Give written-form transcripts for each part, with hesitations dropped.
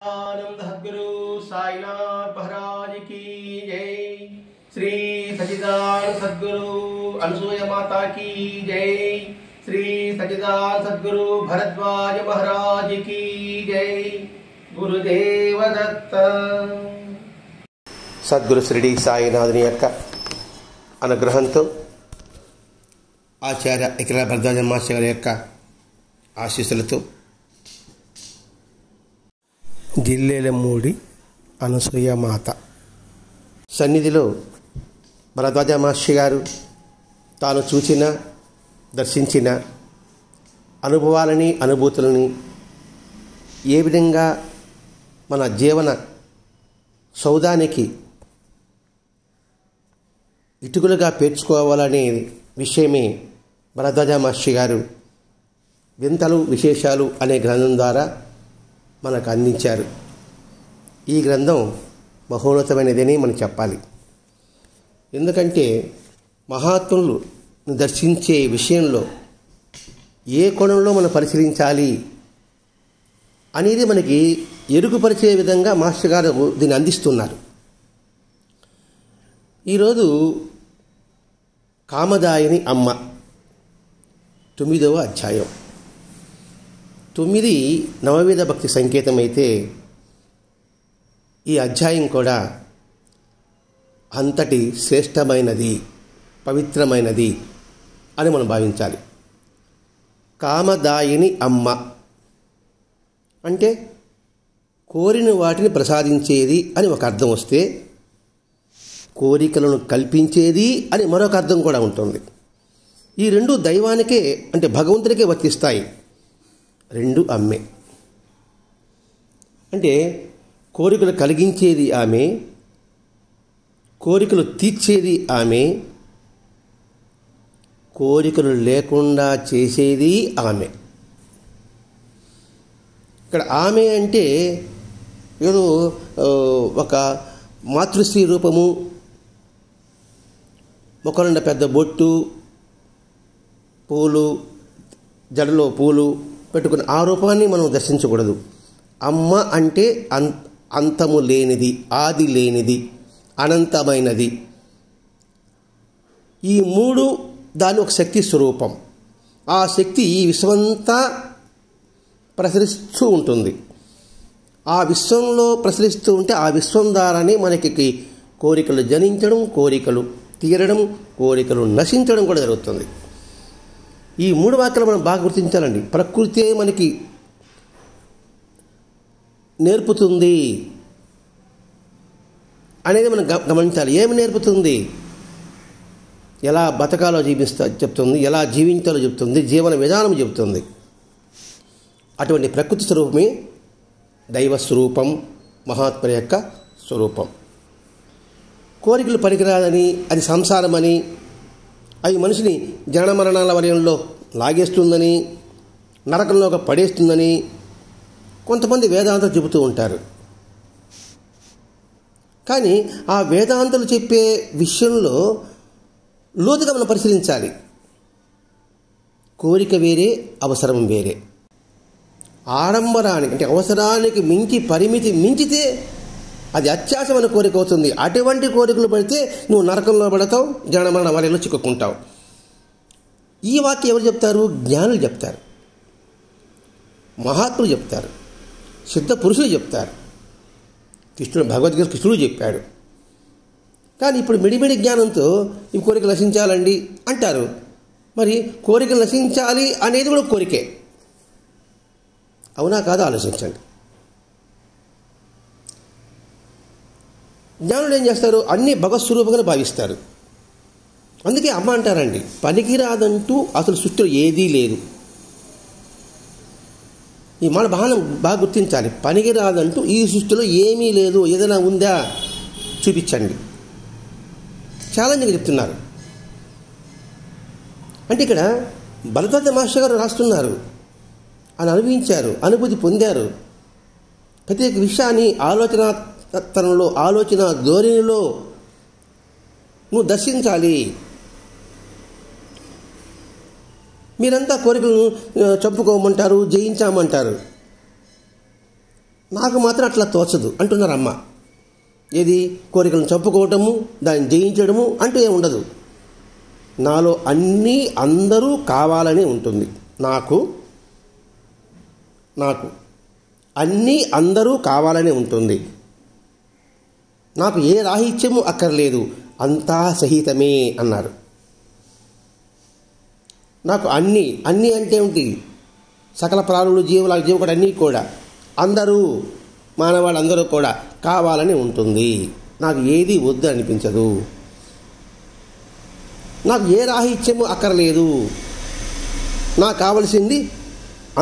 आनंद सद्गुरु साईनाथ महाराज की जय। श्री सच्चिदानंद सद्गुरु अनसूया माता की जय। श्री सच्चिदानंद सद्गुरु भरद्वाज महाराज की जय। गुरुदेव दत्त। సద్గురు శ్రీడి సాయినాథుని యొక్క అనుగ్రహంతో ఆచార్య ఇకల భరద్వాజ మాస్టర్ గారి యొక్క ఆశీస్సులతో జిల్లెలమూడి అనసూయ మాత సన్నిధిలో భరద్వాజ మాస్టర్ గారు తాను చూచిన దర్శించిన అనుభవాలని అనుభూతులని ఏ విధంగా మన జీవన సౌదానికి ఇటుకలుగా పేర్చుకోవాలనే విషయమే భరద్వాజ మాస్టర్ గారు వింతలు విశేషాలు అనే గ్రంథం ద్వారా మనకు అందించారు. ఈ గ్రంథం మహోన్నతమైనదని మనం చెప్పాలి. ఎందుకంటే మహాత్ములు దర్శించే విషయంలో ఏ కోణంలో మనం పరిశీలించాలి అనేది మనకి ఎరుగుపరిచే విధంగా మాస్టర్ గారు దీన్ని అందిస్తున్నారు. ఈరోజు కామదాయిని అమ్మ 9వ అధ్యాయం. 9 నవవిధ భక్తి సంకేతమైతే ఈ అధ్యాయం కూడా అంతటి శ్రేష్టమైనది పవిత్రమైనది అని మనం భావించాలి. కామదాయిని అమ్మ అంటే కోరిన వాటిని ప్రసాదించేది అని ఒక అర్థం వస్తే, కోరికలను కల్పించేది అని మరొక అర్థం కూడా ఉంటుంది. ఈ రెండు దైవానికే అంటే భగవంతునికే వర్తిస్తాయి. రెండు అమ్మే అంటే కోరికలు కలిగించేది ఆమె, కోరికలు తీర్చేది ఆమె, కోరికలు లేకుండా చేసేది ఆమె. ఇక్కడ ఆమె అంటే ఏదో ఒక మాతృశ్రీ రూపము, ముఖండ పెద్ద బొట్టు, పూలు, జడలో పూలు పెట్టుకుని ఆ రూపాన్ని మనం దర్శించకూడదు. అమ్మ అంటే అంతము లేనిది, ఆది లేనిది, అనంతమైనది. ఈ మూడు దాని ఒక శక్తి స్వరూపం. ఆ శక్తి ఈ విశ్వమంతా ప్రసరిస్తూ ఉంటుంది. ఆ విశ్వంలో ప్రసరిస్తూ ఉంటే ఆ విశ్వం ద్వారానే మనకి కోరికలు జనించడం, కోరికలు తీరడం, కోరికలు నశించడం కూడా జరుగుతుంది. ఈ మూడు వాక్యాలు మనం బాగా గుర్తించాలండి. ప్రకృతే మనకి నేర్పుతుంది అనేది మనం గమనించాలి. ఏమి నేర్పుతుంది? ఎలా బతకాలో చెప్తుంది, ఎలా జీవించాలో చెప్తుంది, జీవన విధానం చెప్తుంది. అటువంటి ప్రకృతి స్వరూపమే దైవ స్వరూపం, మహాత్ముల యొక్క స్వరూపం. కోరికలు పనికిరాదని, అది సంసారమని, అవి మనిషిని జనన మరణాల వలయంలో లాగేస్తుందని, నరకంలో పడేస్తుందని కొంతమంది వేదాంతాలు చెబుతూ ఉంటారు. కానీ ఆ వేదాంతాలు చెప్పే విషయంలో లోతుగా మనం పరిశీలించాలి. కోరిక వేరే, అవసరం వేరే. ఆడంబరానికి అంటే అవసరానికి మించి పరిమితి మించితే అది అత్యాశమైన కోరిక అవుతుంది. అటువంటి కోరికలు పడితే నువ్వు నరకంలో పడతావు, జనమరణ వలయంలో చిక్కుకుంటావు. ఈ వాక్యం ఎవరు చెప్తారు? జ్ఞానులు చెప్తారు, మహాత్ములు చెప్తారు, సిద్ధ పురుషులు చెప్తారు. భగవద్గీత కృష్ణుడు చెప్పాడు. కానీ ఇప్పుడు మిడిమిడి జ్ఞానంతో ఈ కోరిక నశించాలండి అంటారు. మరి కోరిక నశించాలి అనేది కూడా కోరికే. అవునా కాదా ఆలోచించండి. జ్ఞానులు ఏం చేస్తారు? అన్నీ భగవత్స్వరూపంగా భావిస్తారు. అందుకే అమ్మ అంటారండి, పనికిరాదంటూ అసలు సృష్టిలో ఏదీ లేదు. ఈ మన బాగా గుర్తించాలి. పనికిరాదంటూ ఈ సృష్టిలో ఏమీ లేదు. ఏదైనా ఉందా చూపించండి. ఛాలెంజ్గా చెప్తున్నారు. అంటే ఇక్కడ భరద్వాజ మాస్టర్ గారు రాస్తున్నారు, అని అనుభవించారు, అనుభూతి పొందారు. ప్రతి ఒక్క విషయాన్ని ఆలోచనతనంలో, ఆలోచన ధోరణిలో నువ్వు దర్శించాలి. మీరంతా కోరికలను చంపుకోమంటారు, జయించామంటారు. నాకు మాత్రం అట్లా తోచదు అంటున్నారు అమ్మ. ఏది కోరికలను చంపుకోవటము, దాన్ని జయించడము అంటూ ఏమి ఉండదు. నాలో అన్నీ అందరూ కావాలని ఉంటుంది. నాకు అన్నీ అందరూ కావాలని ఉంటుంది. నాకు ఏ రాహిత్యము అక్కర్లేదు, అంతా సహితమే అన్నారు. నాకు అన్నీ అంటే ఏమిటి? సకల ప్రాణులు, జీవకుడు అన్నీ కూడా, అందరూ, మానవాళ్ళు అందరూ కూడా కావాలని ఉంటుంది. నాకు ఏది వద్దు అనిపించదు. నాకు ఏ రాహిత్యము అక్కర్లేదు. నాకు కావలసింది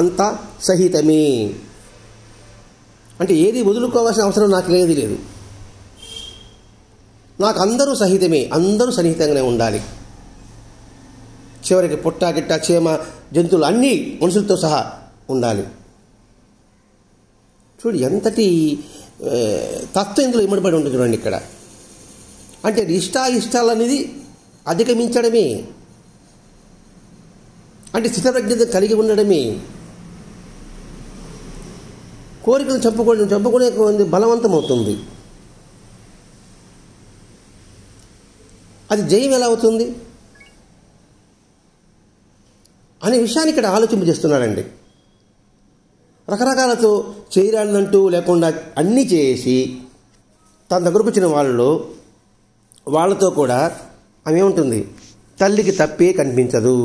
అంతా సహితమే. అంటే ఏది వదులుకోవాల్సిన అవసరం నాకు లేదు. నాకు అందరూ సహితమే, అందరూ సన్నిహితంగానే ఉండాలి. చివరికి పుట్ట గిట్ట చీమ జంతువులు అన్నీ మనుషులతో సహా ఉండాలి. చూడు ఎంతటి తత్వం ఇందులో ఇమ్మడిపడి ఉంటుంది చూడండి ఇక్కడ. అంటే ఇష్టాలు అనేది అధిగమించడమే, అంటే స్థితప్రజ్ఞత కలిగి ఉండడమే. కోరికలు చంపుకునే బలవంతమవుతుంది. అది జయం ఎలా అవుతుంది అనే విషయాన్ని ఇక్కడ ఆలోచింపజేస్తున్నాడండి. రకరకాలతో చేయరానంటూ లేకుండా అన్నీ చేసి తన దగ్గరకు వచ్చిన వాళ్ళతో కూడా ఆమె ఏముంటుంది? తల్లికి తప్పే కనిపించదు.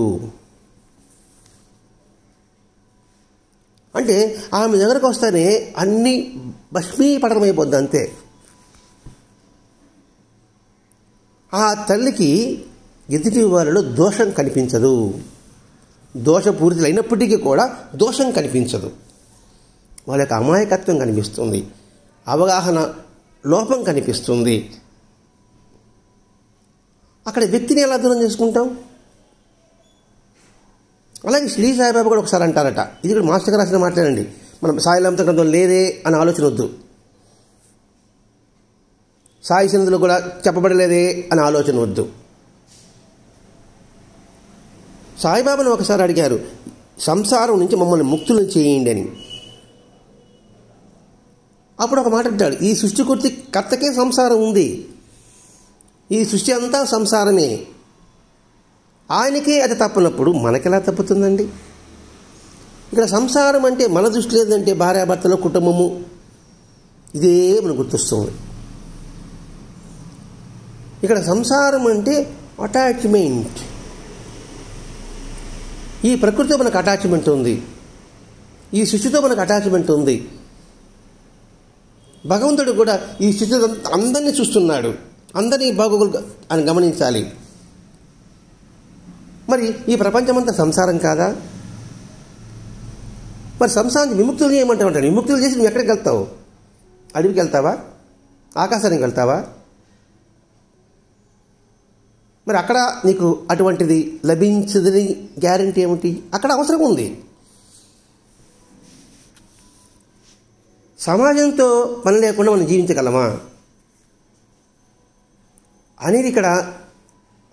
అంటే ఆమె దగ్గరకు వస్తేనే అన్నీ భస్మీపటమైపోద్ది అంతే. ఆ తల్లికి ఎదుటి వారిలో దోషం కనిపించదు. దోషపూరితులు అయినప్పటికీ కూడా దోషం కనిపించదు. వాళ్ళ యొక్క అమాయకత్వం కనిపిస్తుంది, అవగాహన లోపం కనిపిస్తుంది. అక్కడ వ్యక్తిని ఎలా దూరం చేసుకుంటాం? అలాగే శ్రీ సాయిబాబా కూడా ఒకసారి అంటారట, ఇది కూడా మాస్టర్ రాసిన మాట్లాడండి, మనం సాయిలంత గ్రంథం లేదే అని ఆలోచన వద్దు, సాయి సన్నిధిలో కూడా చెప్పబడలేదే అని ఆలోచన వద్దు. సాయిబాబాను ఒకసారి అడిగారు, సంసారం నుంచి మమ్మల్ని ముక్తులను చేయండి అని. అప్పుడు ఒక మాట అంటాడు, ఈ సృష్టి కర్తకే సంసారం ఉంది, ఈ సృష్టి అంతా సంసారమే, ఆయనకే అది తప్పనప్పుడు మనకెలా తప్పుతుందండి? ఇక్కడ సంసారం అంటే మన దృష్టి లేదంటే భార్యాభర్తలు, కుటుంబము, ఇదే మనకు గుర్తొస్తుంది. ఇక్కడ సంసారం అంటే అటాచ్మెంట్. ఈ ప్రకృతితో మనకు అటాచ్మెంట్ ఉంది, ఈ సృష్టితో మనకు అటాచ్మెంట్ ఉంది. భగవంతుడు కూడా ఈ సృష్టితో అందరినీ చూస్తున్నాడు, అందరినీ బాగోగులు అని గమనించాలి. మరి ఈ ప్రపంచమంతా సంసారం కాదా? మరి సంసారాన్ని విముక్తులు చేయమంటామంటాడు. విముక్తులు చేసి నువ్వు ఎక్కడికి వెళ్తావు? అడవికి వెళ్తావా? ఆకాశానికి వెళ్తావా? మరి అక్కడ నీకు అటువంటిది లభించదని గ్యారంటీ ఏమిటి? అక్కడ అవసరం ఉంది. సమాజంతో పని లేకుండా మనం జీవించగలమా అనేది ఇక్కడ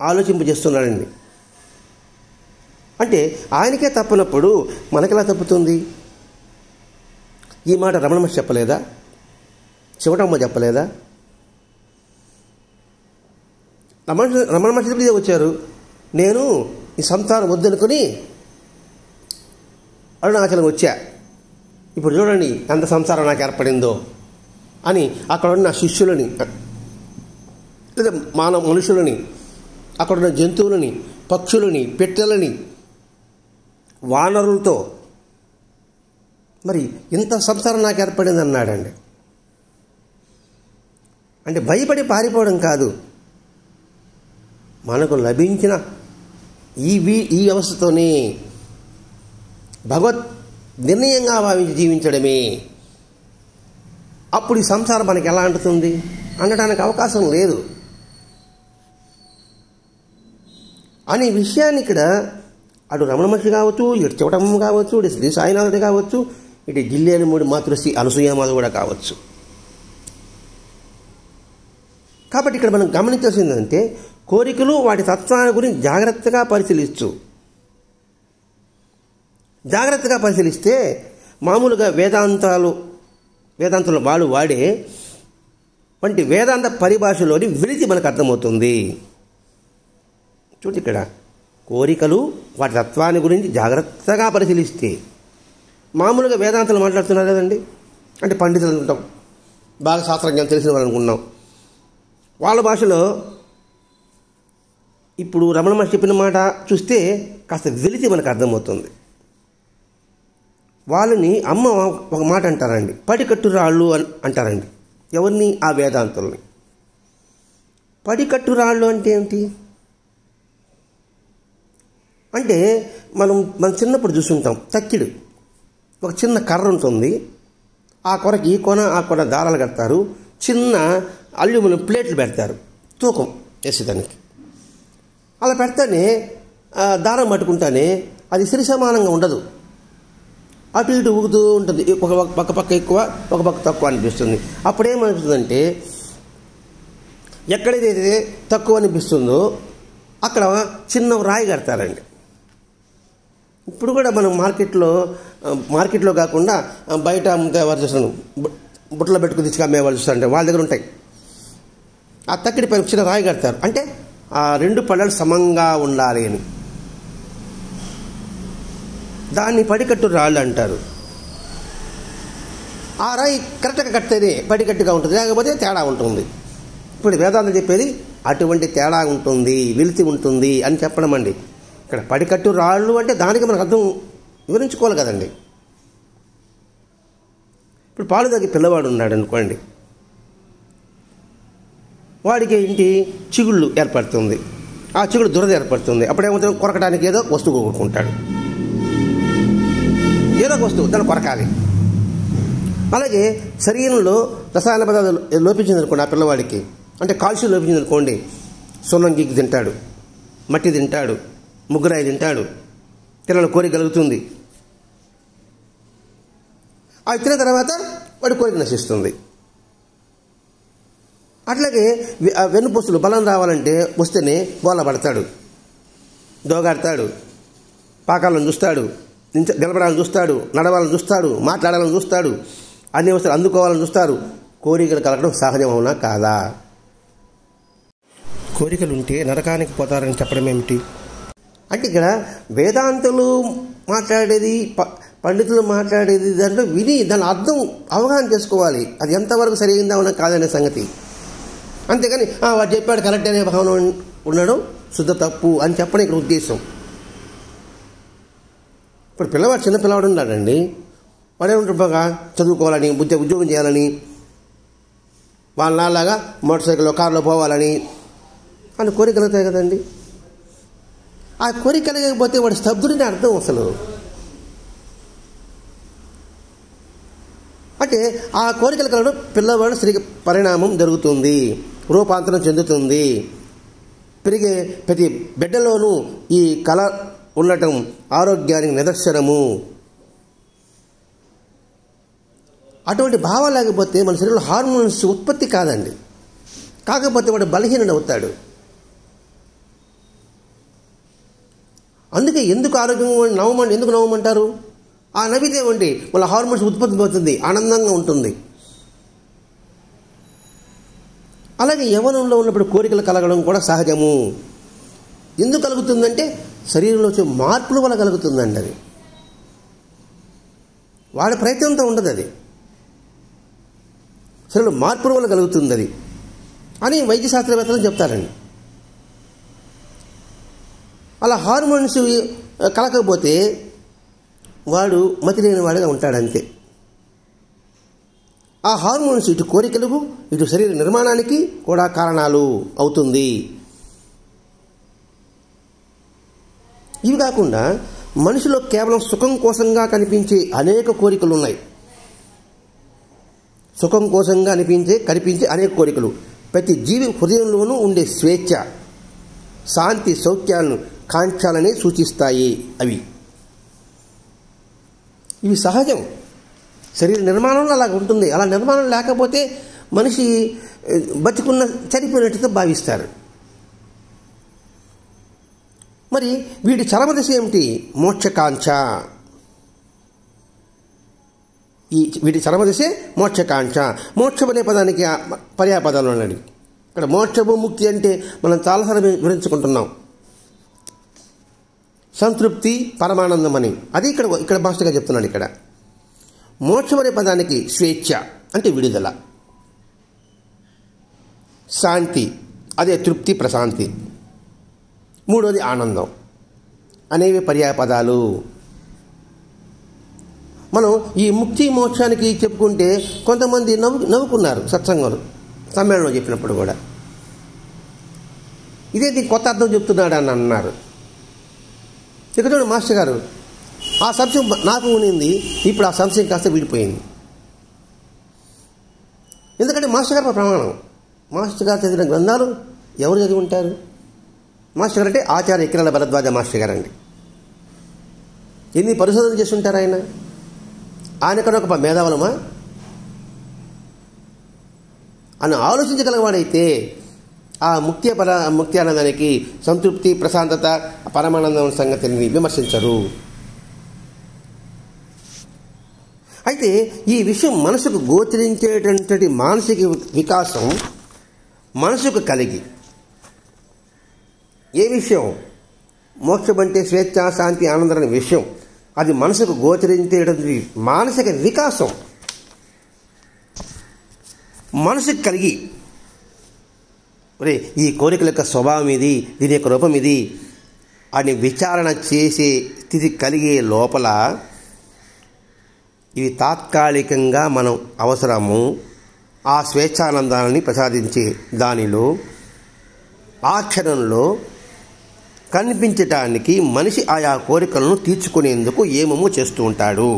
ఆలోచింపజేస్తున్నాడండి. అంటే ఆయనకే తప్పనప్పుడు మనకెలా తప్పుతుంది? ఈ మాట రమణ మహర్షి చెప్పలేదా? శివటమ్మ చెప్పలేదా? రమణ మహర్షి ఇదే వచ్చారు, నేను ఈ సంసారం వద్దనుకొని అరుణాచలం వచ్చా, ఇప్పుడు చూడండి ఎంత సంసారం నాకు ఏర్పడిందో అని అక్కడ ఉన్న శిష్యులని, లేదా మనుషులని, అక్కడున్న జంతువులని, పక్షులని, పెట్టెలని, వానరులతో మరి ఇంత సంసారం నాకు ఏర్పడింది అన్నాడండి. అంటే భయపడి పారిపోవడం కాదు, మనకు లభించిన ఈ అవస్థతోనే భగవత్ నిర్ణయంగా భావించి జీవించడమే. అప్పుడు ఈ సంసారం మనకి ఎలా అంటుతుంది అనడానికి అవకాశం లేదు అనే విషయాన్ని ఇక్కడ అటు రమణ మహర్షి కావచ్చు, ఇటు చివటమ్మ కావచ్చు, ఇటు శ్రీ సాయినాథుడు కావచ్చు, ఇటు జిల్లేని మాతృశ్రీ అనసూయమాత కూడా కావచ్చు. కాబట్టి ఇక్కడ మనం గమనించాల్సిందంటే కోరికలు వాటి తత్వాన్ని గురించి జాగ్రత్తగా పరిశీలిస్తే మామూలుగా వేదాంతాలు వేదాంతంలో వాళ్ళు వాడే వంటి వేదాంత పరిభాషలోని వెలితి మనకు అర్థమవుతుంది. చూడు ఇక్కడ కోరికలు వాటి తత్వాన్ని గురించి జాగ్రత్తగా పరిశీలిస్తే మామూలుగా వేదాంతాలు మాట్లాడుతున్నారు కదండి, అంటే పండితులు అనుకుంటాం, బాగా శాస్త్రజ్ఞానం తెలిసిన వాళ్ళు అనుకున్నాం. వాళ్ళ భాషలో ఇప్పుడు రమణ మహర్షి చెప్పిన మాట చూస్తే కాస్త వెలితి మనకు అర్థమవుతుంది. వాళ్ళని అమ్మ ఒక మాట అంటారండి, పడికట్టు రాళ్ళు అంటారండి. ఎవరిని? ఆ వేదాంతుల్ని. పడికట్టు రాళ్ళు అంటే ఏమిటి అంటే మనం చిన్నప్పుడు చూసుంటాం, తక్కిడు ఒక చిన్న కర్ర ఉంటుంది, ఆ కొరకి ఈ కొన ఆ కొన దారాలు కడతారు, చిన్న అల్యూమినియం ప్లేట్లు పెడతారు తూకం వేసి దానికి. అలా పెడతానే దారం పట్టుకుంటానే అది సరి సమానంగా ఉండదు, అటు ఇటు ఊగుతూ ఉంటుంది, ఒక పక్క ఎక్కువ ఒక పక్క తక్కువ అనిపిస్తుంది. అప్పుడేమనిపిస్తుందంటే ఎక్కడైతే తక్కువ అనిపిస్తుందో అక్కడ చిన్న రాయి కడతారండి. ఇప్పుడు కూడా మనం మార్కెట్లో కాకుండా బయట అమ్ముతే వాళ్ళు చూస్తాను, బుట్టలో పెట్టుకుని తీసుకు అమ్మే వాళ్ళు చూస్తారంటే వాళ్ళ దగ్గర ఉంటాయి. ఆ తక్కిడి పైన చిన్న రాయి కడతారు, అంటే ఆ రెండు పళ్ళలు సమంగా ఉండాలి అని. దాన్ని పడికట్టు రాళ్ళు అంటారు. ఆ రాయి కరెక్ట్గా కడితేనే పడికట్టుగా ఉంటుంది, లేకపోతే తేడా ఉంటుంది. ఇప్పుడు వేదాంతం చెప్పేది అటువంటి తేడా ఉంటుంది, వెలితి ఉంటుంది అని చెప్పడం అండి. ఇక్కడ పడికట్టు రాళ్ళు అంటే దానికి మనకు అర్థం వివరించుకోవాలి కదండి. ఇప్పుడు పాలు తాగి పిల్లవాడు ఉన్నాడు అనుకోండి, వాడికి ఏంటి చిగుళ్ళు ఏర్పడుతుంది, ఆ చిగుళ్ళు దురద ఏర్పడుతుంది. అప్పుడేమవుతుంది, కొరకడానికి ఏదో వస్తువు కొనుక్కుంటాడు, ఏదో వస్తువు దాన్ని కొరకాలి. అలాగే శరీరంలో రసాయన పదార్థాలు లోపించింది అనుకోండి ఆ పిల్లవాడికి, అంటే కాల్షియం లోపించింది అనుకోండి, సొన్నం గీకి తింటాడు, మట్టి తింటాడు, ముగ్గురాయి తింటాడు, తినాలని కోరిక కలుగుతుంది. అది తిన్న తర్వాత వాడి కోరిక నశిస్తుంది. అట్లాగే వెన్నుపూసలు బలం రావాలంటే వస్తేనే బోల పడతాడు, దోగాడతాడు, పాకాలను చూస్తాడు, నిలబడాలని చూస్తాడు, నడవాలని చూస్తాడు, మాట్లాడాలని చూస్తాడు, అన్ని వస్తువులు అందుకోవాలని చూస్తారు. కోరికలు కలగడం సహజం అవునా కాదా? కోరికలుంటే నరకానికి పోతారని చెప్పడం ఏమిటి అంటే, ఇక్కడ వేదాంతులు మాట్లాడేది పండితులు మాట్లాడేది దాంట్లో విని దాని అర్థం అవగాహన చేసుకోవాలి, అది ఎంతవరకు సరైందా ఉన్నా కాదనే సంగతి. అంతేగాని వాడు చెప్పాడు కరెక్ట్ అనే భావన ఉండడం శుద్ధ తప్పు అని చెప్పడం ఇక్కడ ఉద్దేశం. ఇప్పుడు పిల్లవాడు చిన్న పిల్లవాడు ఉన్నాడండి, వాడేమంటారు, బాగా చదువుకోవాలని, ఉద్యోగం చేయాలని, వాళ్ళ నాలాగా మోటార్ సైకిల్లో కారులో పోవాలని అని కోరికలు అవుతాయి కదండి. ఆ కోరిక కలిగకపోతే వాడు స్తబ్దుడిని అర్థం అసలు. అంటే ఆ కోరికలు కలగడం పిల్లవాడు సరిగ్గా పరిణామం జరుగుతుంది, రూపాంతరం చెందుతుంది. పెరిగే ప్రతి బిడ్డలోనూ ఈ కళ ఉండటం ఆరోగ్యానికి నిదర్శనము. అటువంటి భావం లేకపోతే మన శరీరంలో హార్మోన్స్ ఉత్పత్తి కాదండి. కాకపోతే వాడు బలహీనుడు అవుతాడు. అందుకే ఎందుకు ఆరోగ్యంగా ఎందుకు నవ్వమంటారు? ఆ నవ్వితే ఉండి వాళ్ళ హార్మోన్స్ ఉత్పత్తి అవుతుంది, ఆనందంగా ఉంటుంది. అలాగే యవ్వనంలో ఉన్నప్పుడు కోరికలు కలగడం కూడా సహజము. ఎందుకు కలుగుతుందంటే శరీరంలో వచ్చే మార్పుల వల్ల కలుగుతుందండి. అది వాడి ప్రయత్నంతో ఉండదు, అది శరీరంలో మార్పుల వల్ల కలుగుతుంది అది అని వైద్య శాస్త్రవేత్తలు చెప్తారండి. అలా హార్మోన్స్ కలగకపోతే వాడు మతి లేని వాడిగా ఉంటాడంతే. ఆ హార్మోన్స్ ఇటు కోరికలకు ఇటు శరీర నిర్మాణానికి కూడా కారణాలు అవుతుంది. ఇవి కాకుండా మనిషిలో కేవలం సుఖం కోసంగా కనిపించే అనేక కోరికలు ఉన్నాయి. సుఖం కోసంగా కనిపించే అనేక కోరికలు ప్రతి జీవి హృదయంలోనూ ఉండే స్వేచ్ఛ, శాంతి, సౌఖ్యాలను కాంక్షాలని సూచిస్తాయి. ఇవి సహజం, శరీర నిర్మాణంలో అలాగ ఉంటుంది. అలా నిర్మాణం లేకపోతే మనిషి బతికున్న చనిపోయినట్టుగా భావిస్తారు. మరి వీటి చరమదశ ఏమిటి? మోక్షకాంక్ష. వీటి చరమదశే మోక్షకాంక్ష. మోక్షం అనే పదానికి పర్యాపదాలు ఉన్నాయి. ఇక్కడ మోక్షము ముక్తి అంటే మనం చాలాసార్లు వివరించుకుంటున్నాం. సంతృప్తి, పరమానందం అని. అది ఇక్కడ మాస్టర్గా చెప్తున్నాడు. ఇక్కడ మోక్షం అనే పదానికి స్వేచ్ఛ అంటే విడుదల, శాంతి అదే తృప్తి, ప్రశాంతి, మూడోది ఆనందం అనేవి పర్యాయపదాలు. మనం ఈ ముక్తి మోక్షానికి చెప్పుకుంటే కొంతమంది నవ్వుకున్నారు సత్సంగంలో, సమ్మేళనంలో చెప్పినప్పుడు కూడా. ఇదేంటి కొత్త అర్థం చెప్తున్నాడు అని అన్నారు. ఇక్కడ చూడండి మాస్టర్ గారు, ఆ సంశయం నాకు ఉన్నింది, ఇప్పుడు ఆ సంశయం కాస్త విడిపోయింది. ఎందుకంటే మాస్టర్ గారు ప్రమాణం. మాస్టర్ గారు చదివిన గ్రంథాలు ఎవరు చదివి ఉంటారు? మాస్టర్ గారు అంటే ఆచార్య ఎక్కిరాల భరద్వాజ మాస్టర్ గారు అండి. ఎన్ని పరిశోధనలు చేసి ఉంటారు ఆయన? ఆయనకన్నా ఒక మేధావులమా అని ఆలోచించగలవాడైతే ఆ ముక్తి ఆనందానికి, సంతృప్తి, ప్రశాంతత, పరమానందం సంగతిని విమర్శించరు. అయితే ఈ విషయం మనసుకు గోచరించేటటువంటి మానసిక వికాసం మనసుకు కలిగి, ఏ విషయం? మోక్షం అంటే స్వేచ్ఛ, శాంతి, ఆనందం అనే విషయం, అది మనసుకు గోచరించేటటువంటి మానసిక వికాసం మనసుకు కలిగి, ఈ కోరికల యొక్క స్వభావం ఇది, దీని యొక్క రూపం ఇది అని విచారణ చేసే స్థితి కలిగే లోపల ఇవి తాత్కాలికంగా మనం అవసరము. ఆ స్వేచ్ఛానందాన్ని ప్రసాదించే దానిలో ఆ క్షణంలో కనిపించటానికి మనిషి ఆయా కోరికలను తీర్చుకునేందుకు ఏమేమో చేస్తూ ఉంటాడు.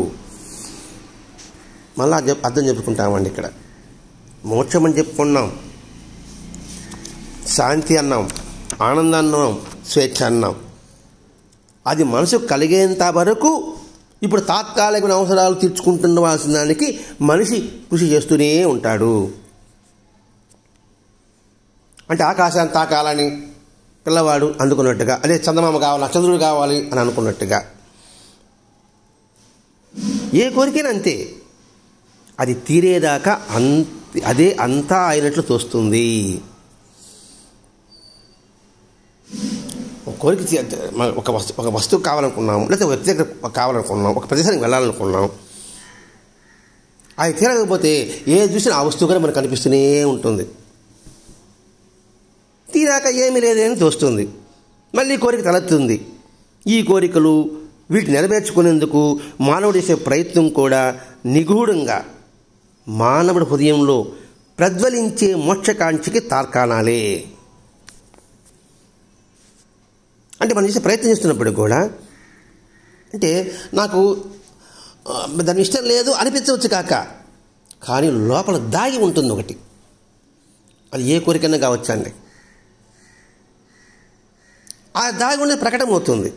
మళ్ళా అర్థం చెప్పుకుంటామండి. ఇక్కడ మోక్షం అని చెప్పుకున్నాం, శాంతి అన్నాం, ఆనందం అన్నాం, స్వేచ్ఛ అన్నాం. అది మనసుకు కలిగేంత వరకు ఇప్పుడు తాత్కాలికమైన అవసరాలు తీర్చుకుంటున్నవాల్సిన దానికి మనిషి కృషి చేస్తూనే ఉంటాడు. అంటే ఆకాశాన్ని తాకాలని పిల్లవాడు అందుకున్నట్టుగా, అదే చందమామ కావాలి, చంద్రుడు కావాలి అని అనుకున్నట్టుగా, ఏ కోరికైనా అంతే, అది తీరేదాకా అదే అంతా అయినట్లు తోస్తుంది. కోరిక ఒక వస్తువు కావాలనుకున్నాం, లేకపోతే ఒక వ్యక్తి దగ్గర కావాలనుకున్నాం, ఒక ప్రదేశానికి వెళ్ళాలనుకున్నాం, అది తీరకపోతే ఏ చూసినా ఆ వస్తువు కూడా మనకు కనిపిస్తూనే ఉంటుంది. తీరాక ఏమీ లేదని తోస్తుంది, మళ్ళీ కోరిక తలెత్తుంది. ఈ కోరికలు వీటిని నెరవేర్చుకునేందుకు మానవుడు చేసే ప్రయత్నం కూడా నిగూఢంగా మానవుడి హృదయంలో ప్రజ్వలించే మోక్షకాంక్షకి తార్కాణాలే. అంటే మనం చేసే ప్రయత్నం చేస్తున్నప్పుడు కూడా, అంటే నాకు దాని ఇష్టం లేదు అనిపించవచ్చు కాక, కానీ లోపల దాగి ఉంటుంది ఒకటి. అది ఏ కోరికైనా కావచ్చండి. ఆ దాగి ఉండేది ప్రకటమవుతుంది.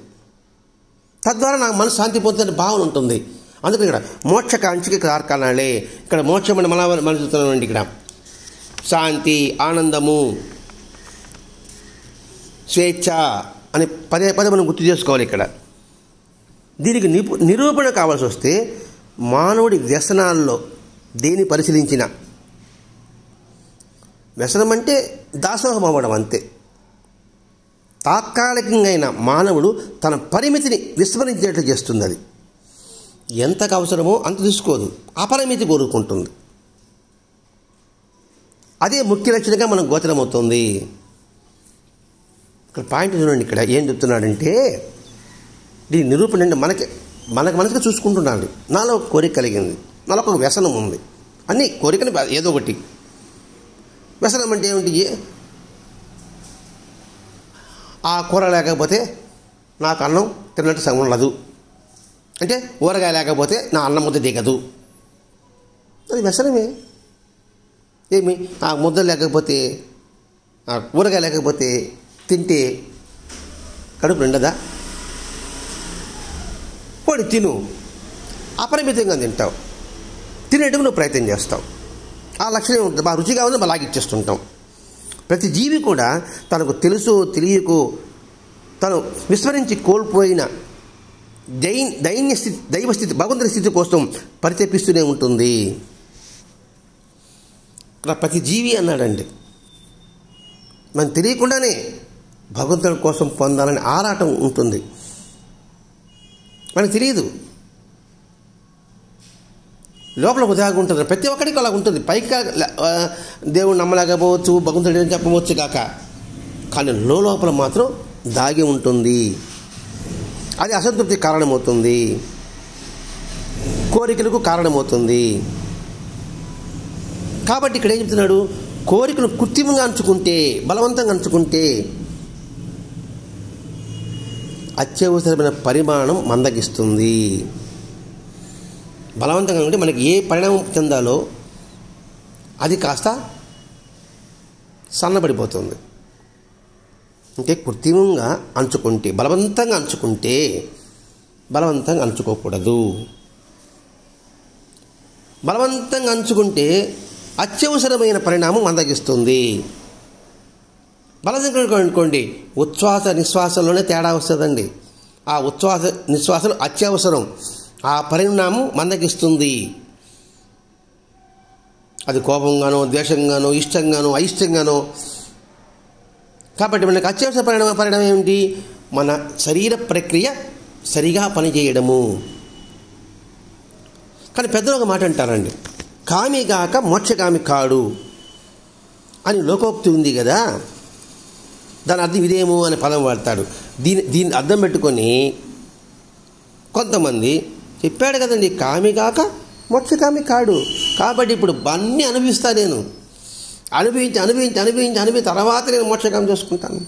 తద్వారా నాకు మనసు శాంతి పొందుతున్న భావన ఉంటుంది. అందుకని ఇక్కడ మోక్షకాంక్షకి తార్కాణాలే. ఇక్కడ మోక్షం అని మనం చూస్తున్నామండి. ఇక్కడ శాంతి, ఆనందము, స్వేచ్ఛ అని పదే మనం గుర్తు చేసుకోవాలి. ఇక్కడ దీనికి నిరూపణ కావాల్సి వస్తే మానవుడి వ్యసనాల్లో దేని పరిశీలించిన, వ్యసనం అంటే దాసోహం అవ్వడం అంతే. తాత్కాలికంగా మానవుడు తన పరిమితిని విస్మరించేట్లు చేస్తుంది. అది ఎంతకు అవసరమో అంత తీసుకోదు, అపరిమితి కోరుకుంటుంది. అదే ముఖ్య లక్షణంగా మనకు గోచరమవుతుంది. ఇక్కడ పాయింట్ చూడండి. ఇక్కడ ఏం చెప్తున్నాడంటే, దీని నిరూపణ అంటే మనసుగా చూసుకుంటున్నాడు. నాలో ఒక కోరిక కలిగింది, నాలో ఒక వ్యసనం ఉంది. అన్నీ కోరికని ఏదో ఒకటి. వ్యసనం అంటే ఏమిటి? ఆ కూర లేకపోతే నాకు అన్నం తిన్నట్టు సగం ఉండదు, అంటే ఊరగాయ లేకపోతే నా అన్నం ముద్ద దిగదు. అది వ్యసనమే. ఏమి ఆ ముద్ద లేకపోతే, ఆ ఊరగాయ లేకపోతే తింటే కడుపు నిండదా? పోనీ తిను, అపరిమితంగా తింటావు, తినేటప్పుడు నువ్వు ప్రయత్నం చేస్తావు. ఆ లక్షణం ఉంటుంది. బాగా రుచిగా ఉంది, అలాగే ఇచ్చేస్తుంటాం. ప్రతి జీవి కూడా తనకు తెలుసో తెలియకో తను విస్మరించి కోల్పోయిన దైవస్థితి భగవంతుని స్థితి కోసం పరితపిస్తూనే ఉంటుంది. ఇక్కడ ప్రతి జీవి అన్నాడండి. మనం తెలియకుండానే భగవంతుని కోసం పొందాలని ఆరాటం ఉంటుంది. మనకు తెలియదు, లోపల ఉదాహరణ ఉంటుంది. ప్రతి ఒక్కరికి అలా ఉంటుంది. పైకి దేవుడు నమ్మలేకపోవచ్చు, భగవంతుడు ఏం చెప్పవచ్చు కాక, కానీ లోపల మాత్రం దాగి ఉంటుంది. అది అసంతృప్తికి కారణమవుతుంది, కోరికలకు కారణమవుతుంది. కాబట్టి ఇక్కడ ఏం చెప్తున్నాడు, కోరికను కృత్రిమంగా అంచుకుంటే, బలవంతంగా అంచుకుంటే అత్యవసరమైన పరిమాణం మందగిస్తుంది. బలవంతంగా ఉంటే మనకి ఏ పరిణామం చెందాలో అది కాస్త సన్నబడిపోతుంది. అంటే కృత్రిమంగా అంచుకుంటే, బలవంతంగా అంచుకుంటే, బలవంతంగా అంచుకోకూడదు. బలవంతంగా అంచుకుంటే అత్యవసరమైన పరిణామం మందగిస్తుంది. బలవంతంగా అనుకోండి, ఉచ్ఛ్వాస నిశ్వాసంలోనే తేడా వస్తుందండి. ఆ ఉచ్ఛ్వాస నిశ్వాసలు అత్యవసరం, ఆ పరిణామం మందగిస్తుంది. అది కోపంగానో, ద్వేషంగానో, ఇష్టంగానో, అయిష్టంగానో. కాబట్టి మనకు అత్యవసర పరిణామం ఏమిటి? మన శరీర ప్రక్రియ సరిగా పనిచేయడము. కానీ పెద్దలు ఒక మాట అంటారండి, కామిగాక మోక్షకామి కాడు అని లోకోక్తి ఉంది కదా, దాని అర్థం ఇదేమో అనే పదం వాడతాడు. దీన్ని అర్థం పెట్టుకొని కొంతమంది చెప్పాడు కదండి, కామిగాక మోక్షకామి కాడు. కాబట్టి ఇప్పుడు అన్నీ అనుభవిస్తా, నేను అనుభవించి తర్వాత నేను మోక్షకామి చేసుకుంటాను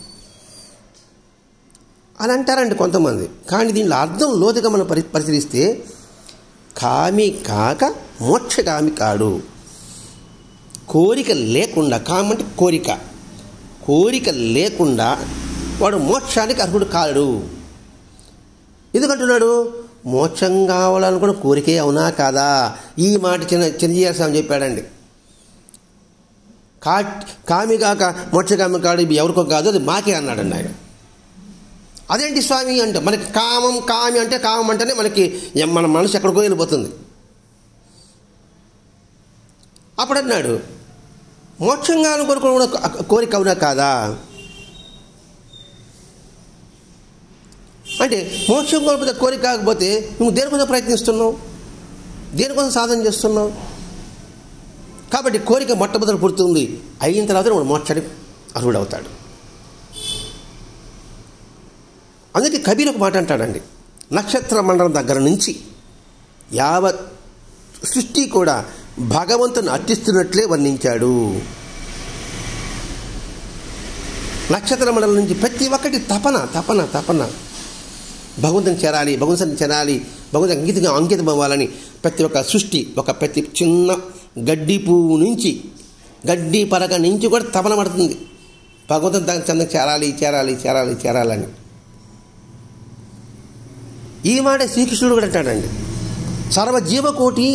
అని అంటారండి కొంతమంది. కానీ దీనిలో అర్థం లోతుగా మనం పరిశీలిస్తే కామి కాక మోక్షకామి కాడు. కోరిక లేకుండా, కామ అంటే కోరిక లేకుండా వాడు మోక్షానికి అర్హుడు కాడు. ఎందుకంటున్నాడు? మోక్షం కావాలనుకున్న కోరికే అవునా కాదా? ఈ మాట చిరంజీవి స్వామి చెప్పాడండి. కామి కాక మోక్షకామి కాడు, ఇవి ఎవరికో కాదు, అది మాకే అన్నాడండి ఆయన. అదేంటి స్వామి అంటే, మనకి కామి అంటే కామం అంటేనే మనకి మన మనసు ఎక్కడికో వెళ్ళిపోతుంది. అప్పుడు అన్నాడు, మోక్షంగా కోరుకున్న కోరిక అవునా కాదా అంటే, మోక్షం కోల్పోతే కోరిక కాకపోతే నువ్వు దేనికోసం ప్రయత్నిస్తున్నావు, దేనికోసం సాధన చేస్తున్నావు? కాబట్టి కోరిక మొట్టమొదటి పుడుతుంది, అయిన తర్వాత నువ్వు మోక్షానికి అర్హుడు అవుతాడు. అందుకే కబీర్ ఒక మాట అంటాడండి, నక్షత్ర మండలం దగ్గర నుంచి యావత్ సృష్టి కూడా భగవంతుని అర్చిస్తున్నట్లే వర్ణించాడు. నక్షత్ర మండలం నుంచి ప్రతి ఒక్కటి తపన భగవంతుని చేరాలి, భగవంతుని అంకితం అవ్వాలని ప్రతి ఒక్క సృష్టి, ప్రతి చిన్న గడ్డి పువ్వు నుంచి, గడ్డి పరక నుంచి కూడా తపన పడుతుంది, భగవంతుని దాని చెందకు చేరాలని. ఈ మాట శ్రీకృష్ణుడు కూడా అంటాడండి, సర్వజీవకోటి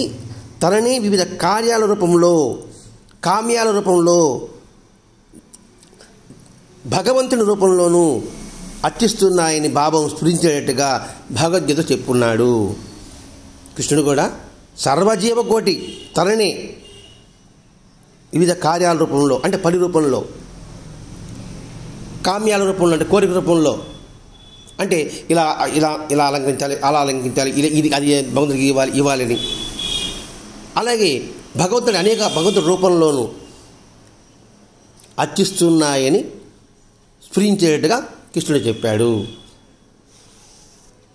తననే వివిధ కార్యాల రూపంలో, కామ్యాల రూపంలో, భగవంతుని రూపంలోనూ అర్చిస్తున్నాయని భావం స్ఫురించేటట్టుగా భగవద్గీత చెప్పున్నాడు. కృష్ణుడు కూడా సర్వజీవకోటి తననే వివిధ కార్యాల రూపంలో, అంటే పని రూపంలో, కామ్యాల రూపంలో అంటే కోరిక రూపంలో, అంటే ఇలా అలంకరించాలి, అలా అలంకరించాలి, ఇది అది భగవంతుడికి ఇవ్వాలని, అలాగే భగవంతుడి రూపంలోనూ అర్చిస్తున్నాయని స్ఫురించేటట్టుగా కృష్ణుడు చెప్పాడు.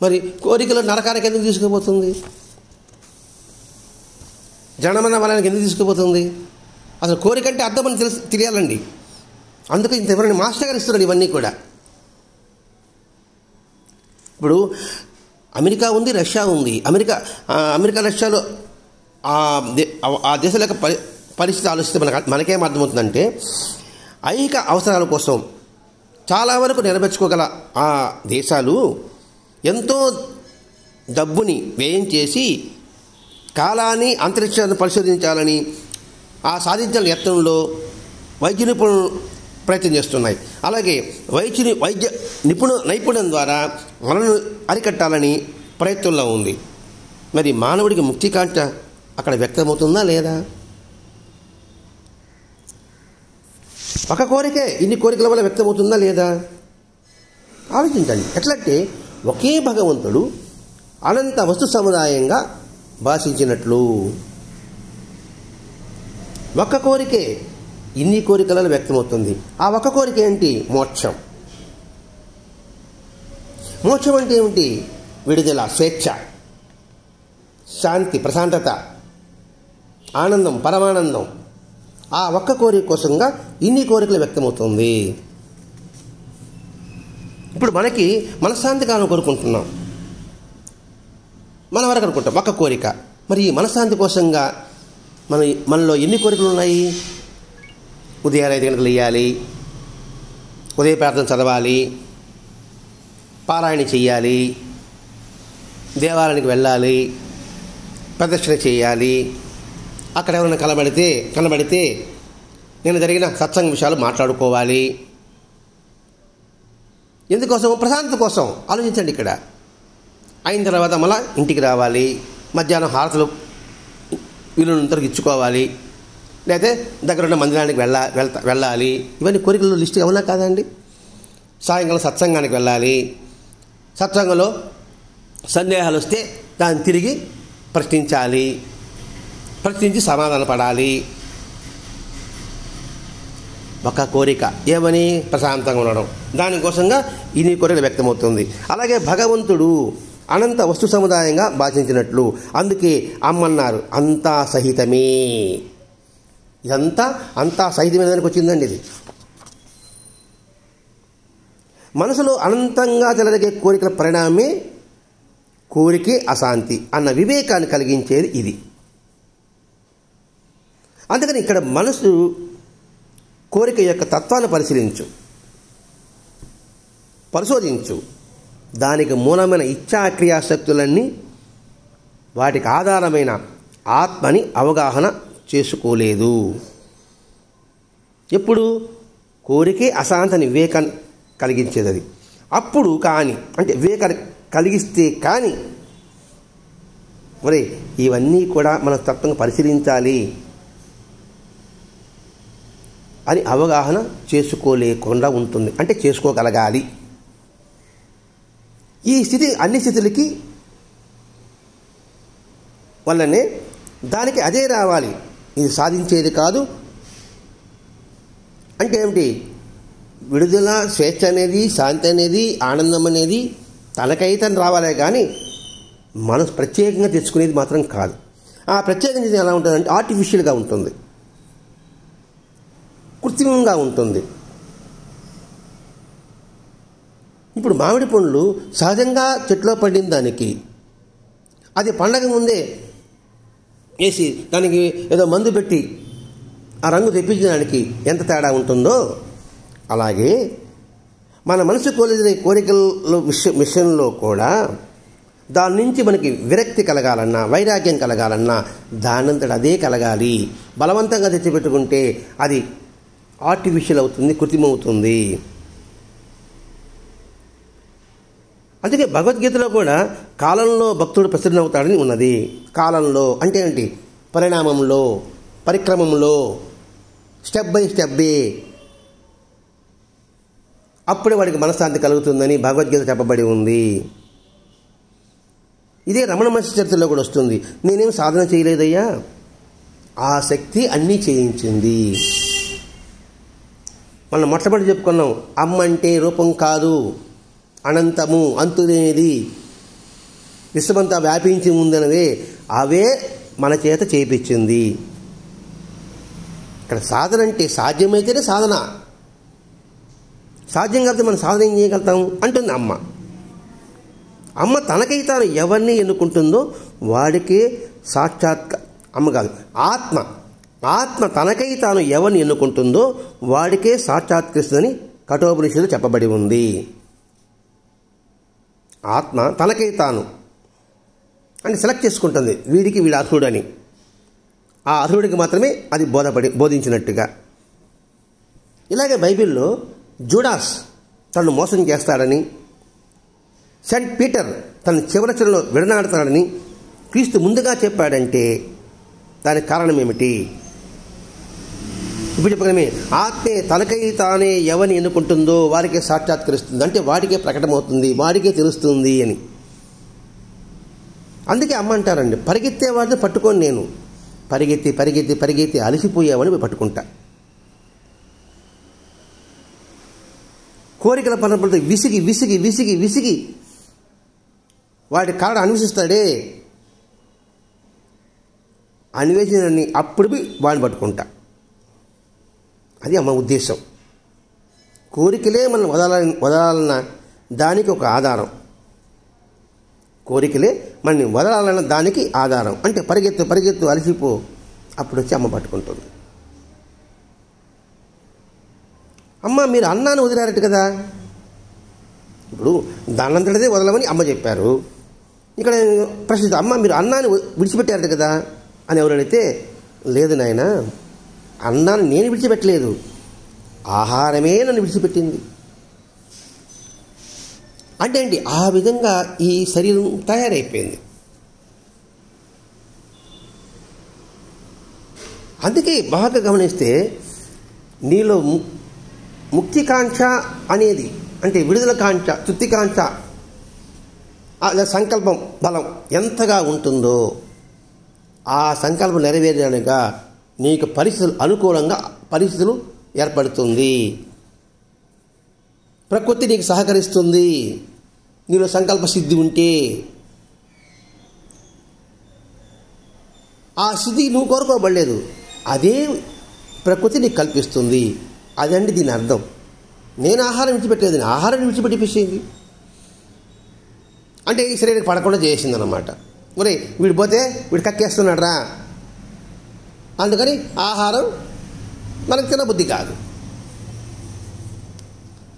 మరి కోరికలు నరకానికి ఎందుకు తీసుకుపోతుంది? జనమన వలయానికి ఎందుకు తీసుకుపోతుంది? అసలు కోరిక అంటే అర్థం అని తెలియాలండి. అందుకే ఇంత ఎవరైనా మాస్టర్ గారు ఇస్తున్నాడు ఇవన్నీ కూడా. ఇప్పుడు అమెరికా ఉంది, రష్యా ఉంది. అమెరికా రష్యాలో ఆ దేశాల యొక్క పరిస్థితి ఆలోచిస్తే మనకేం అర్థమవుతుందంటే, ఐహిక అవసరాల కోసం చాలా వరకు నెరవేర్చుకోగల ఆ దేశాలు ఎంతో డబ్బుని వ్యయం చేసి కాలాన్ని, అంతరిక్షాన్ని పరిశోధించాలని, ఆ సాధించాలని యత్నంలో వైద్య నిపుణులు ప్రయత్నం చేస్తున్నాయి. అలాగే వైద్య నైపుణ్యం ద్వారా మనను అరికట్టాలని ప్రయత్నంలో ఉంది. మరి మానవుడికి ముక్తికాంక్ష అక్కడ వ్యక్తమవుతుందా లేదా? ఒక కోరికే ఇన్ని కోరికల వల్ల వ్యక్తమవుతుందా లేదా? ఆలోచించండి. ఎట్లంటే ఒకే భగవంతుడు అనంత వస్తు సముదాయంగా భాషించినట్లు ఒక్క కోరికే ఇన్ని కోరికలలో వ్యక్తమవుతుంది. ఆ ఒక్క కోరిక ఏంటి? మోక్షం. మోక్షం అంటే ఏమిటి? విడుదల, స్వేచ్ఛ, శాంతి, ప్రశాంతత, ఆనందం, పరమానందం. ఆ ఒక్క కోరిక కోసంగా ఇన్ని కోరికలు వ్యక్తమవుతుంది. ఇప్పుడు మనకి మనశ్శాంతి కాలం కోరుకుంటున్నాం, మన వరకు అనుకుంటాం ఒక్క కోరిక. మరి ఈ మనశ్శాంతి కోసంగా మనలో ఎన్ని కోరికలు ఉన్నాయి? ఉదయం 5 గంటలకు లేయాలి, ఉదయ ప్రార్థన చదవాలి, పారాయణ చెయ్యాలి, దేవాలయానికి వెళ్ళాలి, ప్రదక్షిణ చేయాలి, అక్కడ ఎవరైనా కనబడితే నేను జరిగిన సత్సంగ విషయాలు మాట్లాడుకోవాలి. ఎందుకోసం? ప్రశాంతత కోసం. ఆలోచించండి. ఇక్కడ అయిన తర్వాత మళ్ళీ ఇంటికి రావాలి, మధ్యాహ్నం హారతులు వీళ్ళందరికి ఇచ్చుకోవాలి, లేకపోతే దగ్గరున్న మందిరానికి వెళ్ళాలి. ఇవన్నీ కోరికలు లిస్ట్ అవునా కాదండి? సాయంకాలం సత్సంగానికి వెళ్ళాలి, సత్సంగంలో సందేహాలు వస్తే దాన్ని తిరిగి ప్రశ్నించి సమాధాన పడాలి. ఒక కోరిక ఏమని? ప్రశాంతంగా ఉండడం. దానికోసంగా ఇన్ని కోరికలు వ్యక్తమవుతుంది. అలాగే భగవంతుడు అనంత వస్తు సముదాయంగా భాషించినట్లు. అందుకే అమ్మన్నారు అంతా సహితమే. ఇదంతా అంతా సహితమే దానికి వచ్చిందండి. ఇది మనసులో అనంతంగా చెలరగే కోరికల పరిణామమే కోరికే అశాంతి అన్న వివేకాన్ని కలిగించేది ఇది. అందుకని ఇక్కడ మనసు కోరిక యొక్క తత్వాన్ని పరిశోధించు. దానికి మూలమైన ఇచ్ఛాక్రియాశక్తులన్నీ వాటికి ఆధారమైన ఆత్మని అవగాహన చేసుకోలేదు. ఎప్పుడు? కోరికే అశాంతిని వివేకాన్ని కలిగించేది అది. అప్పుడు కానీ, అంటే వివేకాన్ని కలిగిస్తే కానీ మరి ఇవన్నీ కూడా మనం తత్వంగా పరిశీలించాలి అని అవగాహన చేసుకోలేకుండా ఉంటుంది. అంటే చేసుకోగలగాలి. ఈ స్థితి అన్ని స్థితులకి వల్లనే దానికి అదే రావాలి. ఇది సాధించేది కాదు. అంటే ఏమిటి? విడుదల, స్వేచ్ఛ అనేది, శాంతి అనేది, ఆనందం అనేది తనకైతే రావాలే కానీ మనం ప్రత్యేకంగా తెచ్చుకునేది మాత్రం కాదు. ఆ ప్రత్యేకంగా ఎలా ఉంటుందంటే ఆర్టిఫిషియల్గా ఉంటుంది, కృత్రిమంగా ఉంటుంది. ఇప్పుడు మామిడి పండ్లు సహజంగా చెట్లో పండిన దానికి అది పండగ ముందే వేసి దానికి ఏదో మందు పెట్టి ఆ రంగు తెప్పించడానికి ఎంత తేడా ఉంటుందో, అలాగే మన మనసు కోరికల విషయంలో కూడా దాని నుంచి మనకి విరక్తి కలగాలన్నా, వైరాగ్యం కలగాలన్నా దానంతట అదే కలగాలి. బలవంతంగా తెచ్చిపెట్టుకుంటే అది ఆర్టిఫిషియల్ అవుతుంది, కృత్రిమవుతుంది. అందుకే భగవద్గీతలో కూడా కాలంలో భక్తుడు ప్రసన్నవుతాడని ఉన్నది. కాలంలో అంటే ఏంటి? పరిణామంలో, పరిక్రమంలో, స్టెప్ బై స్టెప్పే. అప్పుడే వాడికి మనశ్శాంతి కలుగుతుందని భగవద్గీత చెప్పబడి ఉంది. ఇదే రమణ మహర్షి చరిత్రలో కూడా వస్తుంది. నేనేం సాధన చేయలేదయ్యా, ఆ శక్తి అన్నీ చేయించింది. మనం మొట్టమొదటి చెప్పుకున్నాం, అమ్మ అంటే రూపం కాదు, అనంతము, అంతులేనిది, విశ్వమంతా వ్యాపించి ఉందనవే, అవే మన చేత చేయించింది. ఇక్కడ సాధన అంటే సాధ్యమైతేనే సాధన, సాధ్యం కాకపోతే మనం సాధన ఏం చేయగలుగుతాం అంటుంది అమ్మ. అమ్మ తనకై తాను ఎవరిని ఎన్నుకుంటుందో వాడికే అమ్మ కాదు, ఆత్మ తనకై తాను ఎవరిని ఎన్నుకుంటుందో వాడికే సాక్షాత్కరిస్తుందని కఠోపనిషత్తులో చెప్పబడి ఉంది. ఆత్మ తనకై తాను అని సెలెక్ట్ చేసుకుంటుంది, వీడికి వీడు అర్హుడని. ఆ అర్హుడికి మాత్రమే అది బోధించినట్టుగా. ఇలాగే బైబిల్లో జూడాస్ తనను మోసం చేస్తాడని, సెయింట్ పీటర్ తన చివరచనలో విడనాడుతాడని క్రీస్తు ముందుగా చెప్పాడంటే దానికి కారణం ఏమిటి? ఇప్పుడు చెప్పగలమే, ఆత్మే తనకై తానే ఎవరిని ఎన్నుకుంటుందో వారికే సాక్షాత్కరిస్తుంది, అంటే వాడికే ప్రకటమవుతుంది, వాడికే తెలుస్తుంది అని. అందుకే అమ్మ అంటారండి, పరిగెత్తేవాడిని పట్టుకొని నేను పరిగెత్తి పరిగెత్తి పరిగెత్తి అలసిపోయేవాడిని పట్టుకుంటా. కోరికల పనులతో విసిగి విసిగి విసిగి విసిగి వాటి కారణం అన్వేషిస్తాడే, అన్వేషణని అప్పుడు వాడిని పట్టుకుంటా. అది అమ్మ ఉద్దేశం. కోరికలే మనం వదలాలన్న దానికి ఒక ఆధారం. కోరికలే మనని వదలాలన్న దానికి ఆధారం. అంటే పరిగెత్తు పరిగెత్తు అలసిపో, అప్పుడు వచ్చి అమ్మ పట్టుకుంటుంది. అమ్మ మీరు అన్నాన్ని వదిలారట కదా, ఇప్పుడు దానంతటిదే వదలమని అమ్మ చెప్పారు. ఇక్కడ ప్రశ్న, అమ్మ మీరు అన్నాన్ని విడిచిపెట్టారట కదా అని ఎవరైతే, లేదు నాయన, అన్నాన్ని నేను విడిచిపెట్టలేదు, ఆహారమే నన్ను విడిచిపెట్టింది. అంటే ఏంటి? ఆ విధంగా ఈ శరీరం తయారైపోయింది. అందుకే బాగా గమనిస్తే నీలో ముక్తికాంక్ష అనేది, అంటే విడుదల కాంక్ష, తృప్తికాంక్ష, సంకల్పం బలం ఎంతగా ఉంటుందో ఆ సంకల్పం నెరవేరడానికి నీకు పరిస్థితులు అనుకూలంగా పరిస్థితులు ఏర్పడుతుంది. ప్రకృతి నీకు సహకరిస్తుంది. నీలో సంకల్ప సిద్ధి ఉంటే ఆ సిద్ధి నువ్వు కోరుకోబడలేదు, అదే ప్రకృతి నీకు కల్పిస్తుంది. అదండి దీని అర్థం. నేను ఆహారం విడిచిపెట్టేది, ఆహారం విడిచిపెట్టిపించింది అంటే ఈ శరీరానికి పడకుండా చేసింది అన్నమాట. మరి వీడు పోతే వీడు కక్కేస్తున్నాడు రా, అందుకని ఆహారం మనకు తినబుద్ధి కాదు.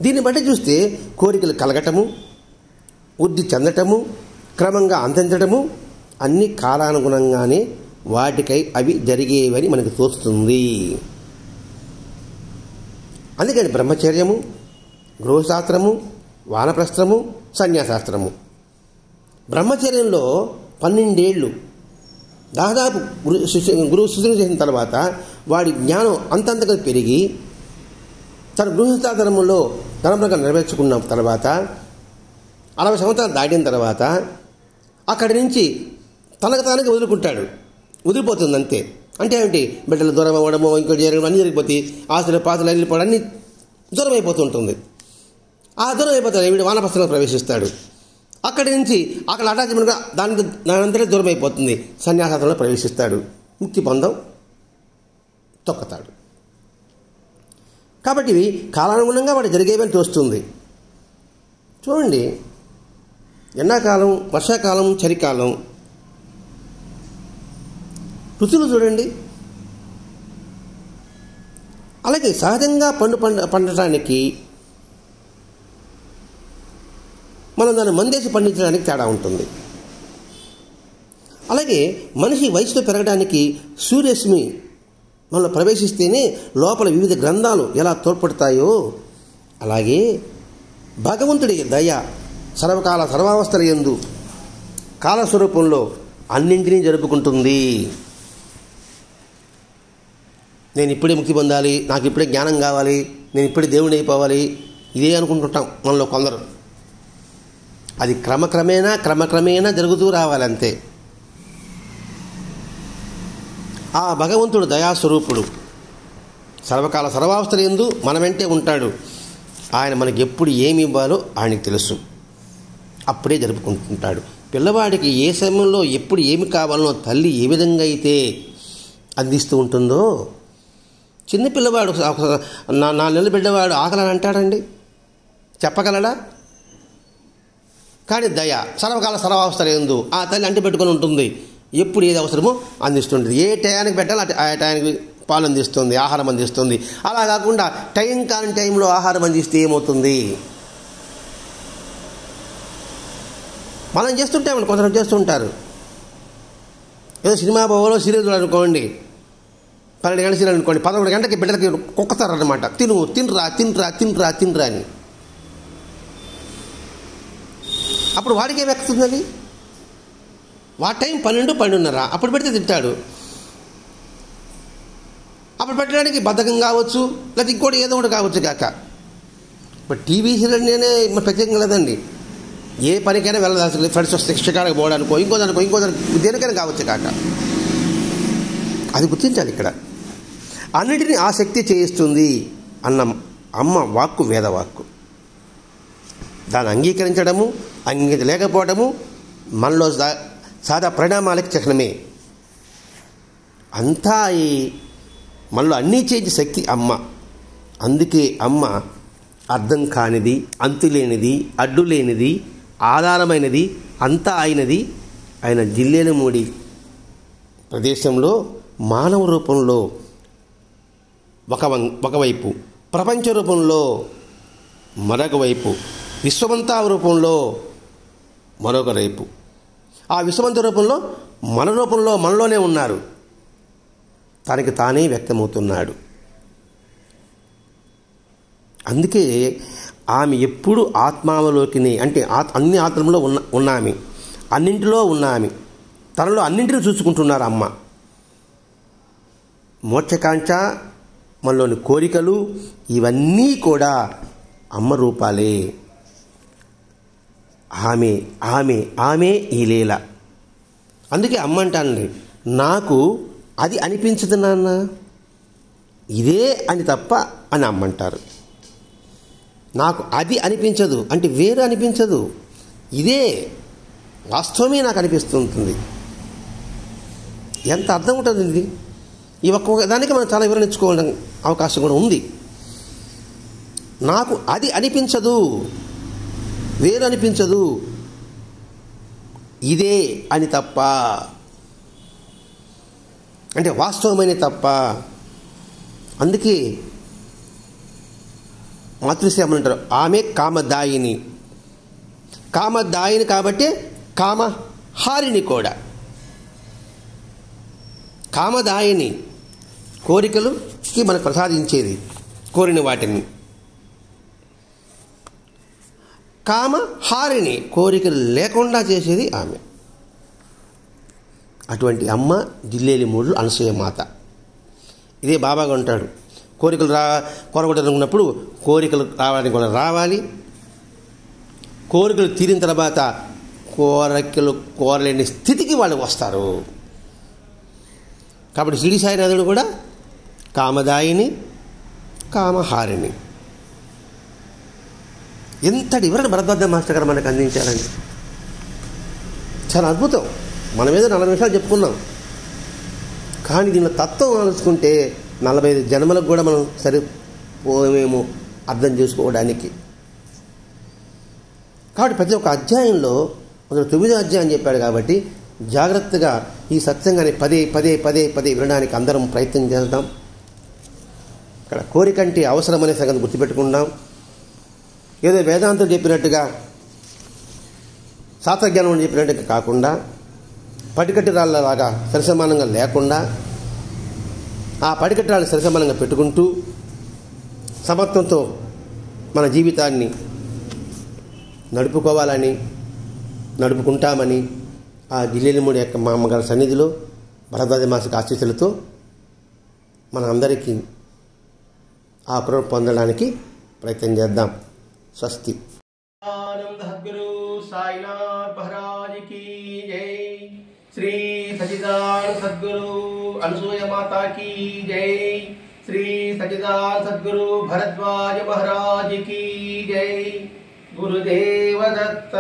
దీన్ని బట్టి చూస్తే కోరికలు కలగటము, వృద్ధి చెందటము, క్రమంగా అందించటము అన్నీ కాలానుగుణంగానే వాటికై అవి జరిగేవని మనకు తోస్తుంది. అందుకని బ్రహ్మచర్యము, గృహశాస్త్రము, వానప్రస్థము, సన్యాసాస్త్రము. బ్రహ్మచర్యంలో 12 ఏళ్ళు దాదాపు గురువు శిష్యులు చేసిన తర్వాత వాడి జ్ఞానం అంతంతగా పెరిగి తన గృహస్థాశ్రమంలో ధర్మంగా నెరవేర్చుకున్న తర్వాత 60 సంవత్సరాలు దాటిన తర్వాత అక్కడి నుంచి తనకు తానుగా వదిలిపోతుంది అంతే. అంటే ఏమిటి? బిడ్డలు దూరం అవ్వడము, ఇంకో జరగడం అన్నీ జరిగిపోతాయి, ఆస్తులు పాత్రలు వెళ్ళిపోవడం అన్నీ దూరం అయిపోతుంటుంది. ఆ దూరం అయిపోతాడు, వీడు వానప్రస్థంలో ప్రవేశిస్తాడు. అక్కడి నుంచి అక్కడ అటాచ్మెంట్గా దానంతటే దూరం అయిపోతుంది, సన్యాసాశ్రమంలో ప్రవేశిస్తాడు, ముక్తి పొందం తొక్కుతాడు. కాబట్టి ఇవి కాలానుగుణంగా వాడు జరిగేవని తోస్తుంది. చూడండి, ఎండాకాలం, వర్షాకాలం, చలికాలం ఋతువులు చూడండి. అలాగే సహజంగా పండటానికి మనం దాన్ని మందేసి పండించడానికి తేడా ఉంటుంది. అలాగే మనిషి వయసులో పెరగడానికి సూర్యరశ్మి మనలో ప్రవేశిస్తేనే లోపల వివిధ గ్రంథాలు ఎలా తోడ్పడతాయో, అలాగే భగవంతుడి దయ సర్వకాల సర్వావస్థల యందు కాలస్వరూపంలో అన్నింటినీ జరుపుకుంటుంది. నేను ఇప్పుడే ముక్తి పొందాలి, నాకు ఇప్పుడే జ్ఞానం కావాలి, నేను ఇప్పుడే దేవుని అయిపోవాలి, ఇదే అనుకుంటుంటాం మనలో కొందరు. అది క్రమక్రమేణా జరుగుతూ రావాలంతే. ఆ భగవంతుడు దయాస్వరూపుడు, సర్వకాల సర్వావస్థల యందు మన వెంటే ఉంటాడు. ఆయన మనకి ఎప్పుడు ఏమి ఇవ్వాలో ఆయనకు తెలుసు, అప్పుడే జరుపుకుంటుంటాడు. పిల్లవాడికి ఏ సమయంలో ఎప్పుడు ఏమి కావాలనో తల్లి ఏ విధంగా అయితే అందిస్తూ ఉంటుందో, చిన్నపిల్లవాడు 4 నెలల బిడ్డవాడు ఆకలని అంటాడండి, చెప్పగలడా? కానీ దయ సర్వకాల సర్వావస్థల యందు ఆ తల్లి అంటి పెట్టుకొని ఉంటుంది, ఎప్పుడు ఏది అవసరమో అందిస్తుంటుంది. ఏ టయానికి పెట్టాలి ఆ టయానికి పాలు అందిస్తుంది, ఆహారం అందిస్తుంది. అలా కాకుండా టైం కాని టైంలో ఆహారం అందిస్తే ఏమవుతుంది? మనం చేస్తుంటామని కొందరు చేస్తుంటారు. ఏదో సినిమా పోవాలో సీరియల్ అనుకోండి, 12 గంటల సీరియల్ అనుకోండి, 11 గంటలకి బిడ్డలకి కుక్కుతారన్నమాట, తినరా అని. అప్పుడు వాడికి ఏమి ఎక్కుతుంది? వాడి టైం 12, 12:30 అప్పుడు పెడితే తింటాడు. అప్పుడు పెట్టడానికి బద్ధకం కావచ్చు, లేకపోతే ఇంకోటి ఏదో ఒకటి కావచ్చు కాక. ఇప్పుడు టీవీ సీరియల్ నేనే ప్రత్యేకంగా లేదండి, ఏ పనికైనా వెళ్ళదాల్సింది, ఫ్రెండ్స్ వస్తే షికారుకు పోవడానికో ఇంకోదానికో దేనికైనా కావచ్చు కాక. అది గుర్తించాలి ఇక్కడ. అన్నిటినీ ఆ శక్తి చేయిస్తుంది అన్న అమ్మ వాక్కు వేదవాక్కు. దాన్ని అంగీకరించడము, అంగీకరించలేకపోవడము మనలో సాదా పరిణామాలకు చిహ్నమే. అంతా ఈ మనలో అన్నీ చేసే శక్తి అమ్మ. అందుకే అమ్మ అర్థం కానిది, అంతులేనిది, అడ్డులేనిది, ఆధారమైనది, అంతా అయినది ఆయన జిల్లేలమూడి ప్రదేశంలో మానవ రూపంలో ఒకవైపు, ప్రపంచ రూపంలో మరొక వైపు, విశ్వమంతా రూపంలో మరొక వైపు. ఆ విశ్వమంత రూపంలో మన రూపంలో మనలోనే ఉన్నారు, తనకి తానే వ్యక్తమవుతున్నాడు. అందుకే ఆమె ఎప్పుడు ఆత్మావలోకిని, అంటే అన్ని ఆత్మలో ఉన్నామి, అన్నింటిలో ఉన్నామి, తనలో అన్నింటినీ చూసుకుంటున్నారు అమ్మ. మోక్షకాంక్ష, మనలోని కోరికలు ఇవన్నీ కూడా అమ్మ రూపాలే. ఆమె ఆమె ఆమె ఈ లీల. అందుకే అమ్మ అంటానండి, నాకు అది అనిపించదు నాన్న, ఇదే అని తప్ప అని అమ్మంటారు. నాకు అది అనిపించదు అంటే వేరే అనిపించదు, ఇదే వాస్తవమే నాకు అనిపిస్తుంటుంది. ఎంత అర్థం ఉంటుంది ఇది. ఈ ఒక్కొక్క దానికి మనం చాలా వివరించుకోవడం అవకాశం కూడా ఉంది. నాకు అది అనిపించదు, వేరు అనిపించదు, ఇదే అని తప్ప, అంటే వాస్తవమైన తప్ప. అందుకే మాతృశ్యామలు అంటారు, ఆమె కామదాయిని. కామదాయిని కాబట్టి కామహారిణి కూడా. కామదాయిని కోరికలుకి మనకు ప్రసాదించేది, కోరిన వాటిని. కామహారిణి కోరికలు లేకుండా చేసేది ఆమె. అటువంటి అమ్మ జిల్లేలమూడి అనసూయ మాత. ఇదే బాబాగా ఉంటాడు, కోరికలు కోరగొట్టాలనుకున్నప్పుడు కోరికలు రావడానికి కూడా రావాలి, కోరికలు తీరిన తర్వాత కోరికలు కోరలేని స్థితికి వాళ్ళు వస్తారు. కాబట్టి షిరిడి సాయినాథుడు కూడా కామదాయిని, కామహారిణి. ఎంతటి వివరణ భరద్వాజ మాస్టర్ గారు మనకు అందించారండి, చాలా అద్భుతం. మనం ఏదో 40 నిమిషాలు చెప్పుకున్నాం, కానీ దీనిలో తత్వం ఆలోచుకుంటే 45 జన్మలకు కూడా మనం సరిపోయేమో అర్థం చేసుకోవడానికి. కాబట్టి ప్రతి ఒక్క అధ్యాయంలో 9వ అధ్యాయం చెప్పాడు కాబట్టి జాగ్రత్తగా ఈ సత్సంగాన్ని పదే పదే పదే పదే వినడానికి అందరం ప్రయత్నం చేద్దాం. ఇక్కడ కోరికంటే అవసరమనే సంగతి గుర్తుపెట్టుకుందాం. ఏదో వేదాంతం చెప్పినట్టుగా, శాస్త్రజ్ఞానం చెప్పినట్టుగా కాకుండా, పడికట్టి రాళ్ళలాగా సరిసమానంగా లేకుండా, ఆ పడికట్టి రాళ్ళు సరిసమానంగా పెట్టుకుంటూ సమత్వంతో మన జీవితాన్ని నడుపుకోవాలని, నడుపుకుంటామని ఆ జిల్లేలమూడి యొక్క మా అమ్మగారి సన్నిధిలో భరద్వాజ మాసిక ఆశీస్సులతో మన అందరికీ ఆ కృప పొందడానికి ప్రయత్నం చేద్దాం. స్వస్తి. సద్గురు సాయినాథ్ మహారాజ్ की जय. श्री सच्चिदानंद सद्गुरु అనసూయ माता की जय. श्री सच्चिदानंद सद्गुरु भरद्वाज महाराज की जय. गुरुदेव दत्त.